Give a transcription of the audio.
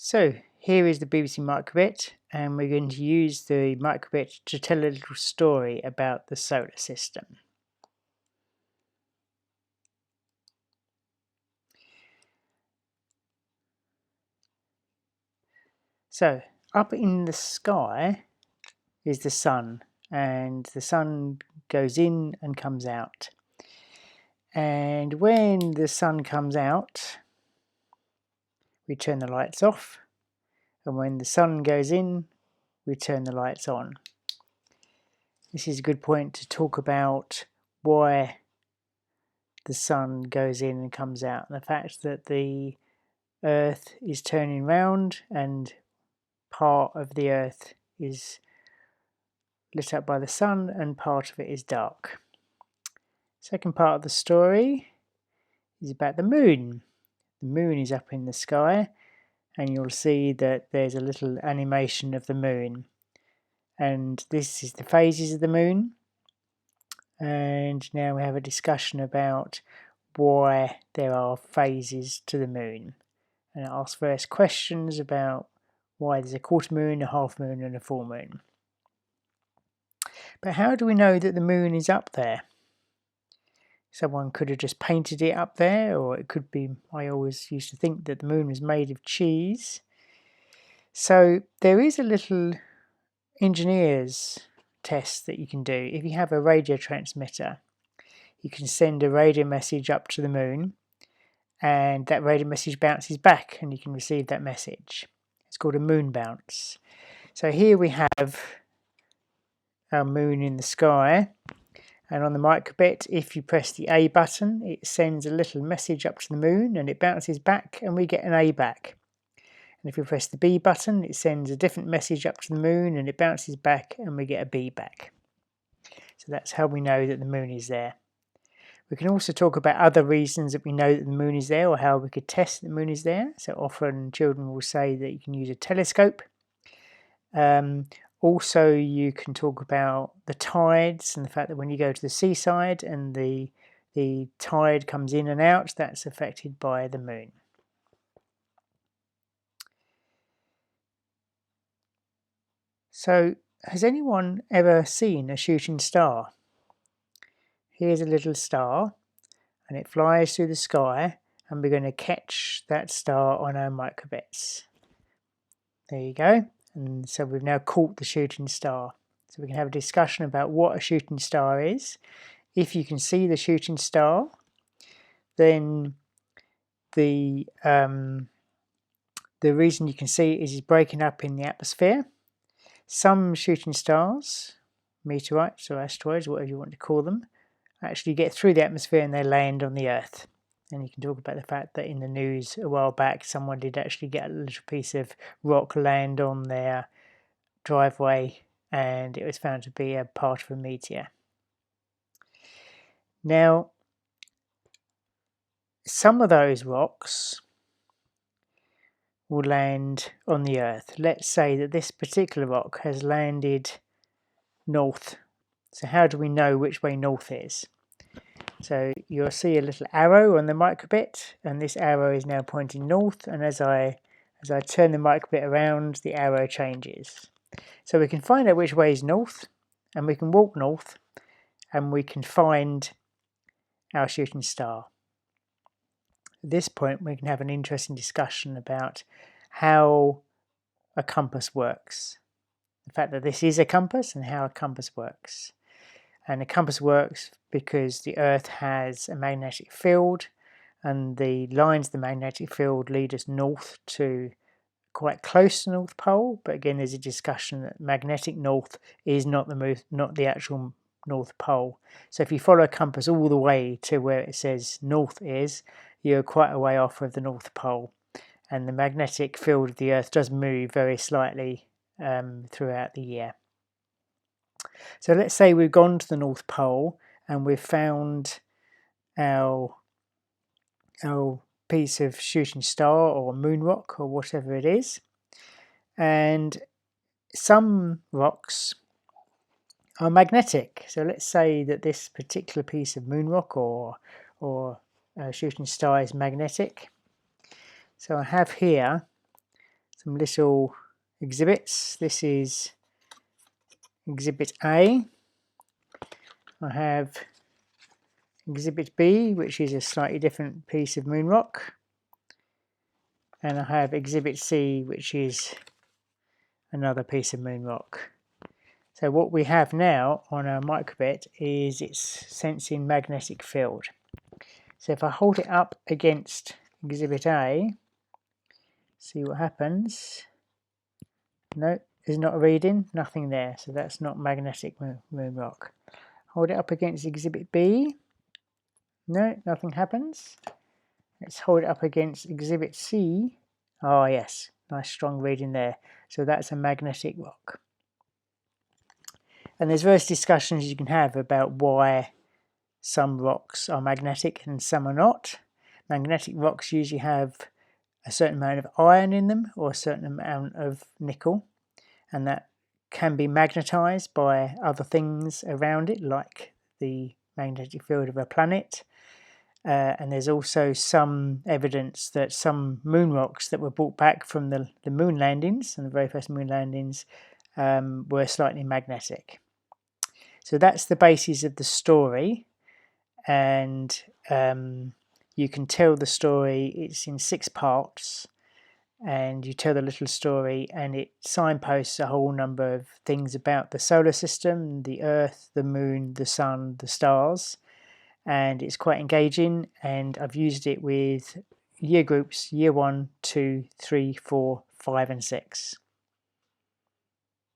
So here is the BBC microbit, and we're going to use the microbit to tell a little story about the solar system. So up in the sky is the sun, and the sun goes in and comes out. And when the sun comes out, we turn the lights off, and when the sun goes in, we turn the lights on. This is a good point to talk about why the sun goes in and comes out, and the fact that the Earth is turning round and part of the Earth is lit up by the sun and part of it is dark. Second part of the story is about the moon. The moon is up in the sky, and you'll see that there's a little animation of the moon, and this is the phases of the moon. And now we have a discussion about why there are phases to the moon, and it asks various questions about why there's a quarter moon, a half moon and a full moon. But how do we know that the moon is up there? Someone could have just painted it up there, or it could be, I always used to think that the moon was made of cheese. So there is a little engineer's test that you can do. If you have a radio transmitter, you can send a radio message up to the moon, and that radio message bounces back and you can receive that message. It's called a moon bounce. So here we have our moon in the sky, and on the microbit, if you press the A button, it sends a little message up to the moon and it bounces back and we get an A back. And if you press the B button, it sends a different message up to the moon and it bounces back and we get a B back. So that's how we know that the moon is there. We can also talk about other reasons that we know that the moon is there, or how we could test that the moon is there. So often children will say that you can use a telescope. Also, you can talk about the tides and the fact that when you go to the seaside and the tide comes in and out, that's affected by the moon. So, has anyone ever seen a shooting star? Here's a little star, and it flies through the sky, and we're going to catch that star on our microbits. There you go. And so we've now caught the shooting star. So we can have a discussion about what a shooting star is. If you can see the shooting star, then the reason you can see it is it's breaking up in the atmosphere. Some shooting stars, meteorites or asteroids, whatever you want to call them, actually get through the atmosphere and they land on the Earth. And you can talk about the fact that in the news a while back, someone did actually get a little piece of rock land on their driveway, and it was found to be a part of a meteor. Now, some of those rocks will land on the Earth. Let's say that this particular rock has landed north. So how do we know which way north is? So you'll see a little arrow on the microbit, and this arrow is now pointing north, and as I turn the microbit around, the arrow changes. So we can find out which way is north, and we can walk north, and we can find our shooting star. At this point, we can have an interesting discussion about how a compass works. The fact that this is a compass and how a compass works. And a compass works because the Earth has a magnetic field, and the lines of the magnetic field lead us north to quite close to the North Pole. But again, there's a discussion that magnetic north is not the actual North Pole. So if you follow a compass all the way to where it says north is, you're quite a way off of the North Pole. And the magnetic field of the Earth does move very slightly throughout the year. So let's say we've gone to the North Pole and we've found our piece of shooting star or moon rock or whatever it is. And some rocks are magnetic. So let's say that this particular piece of moon rock or shooting star is magnetic. So I have here some little exhibits. This is exhibit A. I have exhibit B, which is a slightly different piece of moon rock, and I have exhibit C, which is another piece of moon rock. So what we have now on our microbit is it's sensing magnetic field. So if I hold it up against exhibit A, see what happens. No, there's not a reading, nothing there, so that's not magnetic moon rock. Hold it up against exhibit B. No, nothing happens. Let's hold it up against exhibit C. Oh yes, nice strong reading there. So that's a magnetic rock. And there's various discussions you can have about why some rocks are magnetic and some are not. Magnetic rocks usually have a certain amount of iron in them or a certain amount of nickel, and that can be magnetized by other things around it, like the magnetic field of a planet. And there's also some evidence that some moon rocks that were brought back from the moon landings, and the very first moon landings, were slightly magnetic. So that's the basis of the story, and you can tell the story. It's in 6 parts, and you tell the little story, and it signposts a whole number of things about the solar system, the Earth, the Moon, the Sun, the stars, and it's quite engaging. And I've used it with year groups, year 1, 2, 3, 4, 5 and 6.